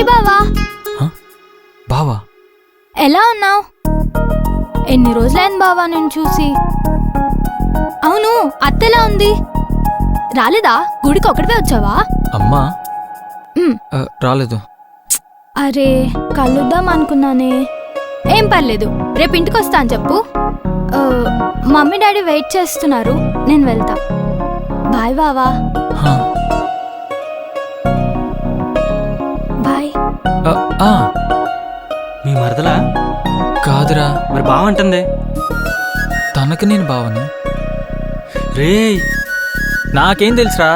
Hi బావా. బావా ఎలా ఉన్నావు? ఎన్ని రోజులైంది బావా నేను చూసి. అవును, అత్తెలా ఉంది? రాలేదా? గుడికి ఒకటివే వచ్చావా? అమ్మా రాలేదు. అరే, కలుద్దాం అనుకున్నానే. ఏం పర్లేదు, రేపు ఇంటికి వస్తా అని చెప్పు. మమ్మీ డాడీ వెయిట్ చేస్తున్నారు, నేను వెళ్తా. బాయ్ బావా. బాయ్. మీ మరదలా? కాదురా, మరి బావంటుంది. తనకి నేను బావని. రేయ్, నాకేం తెలుసురా?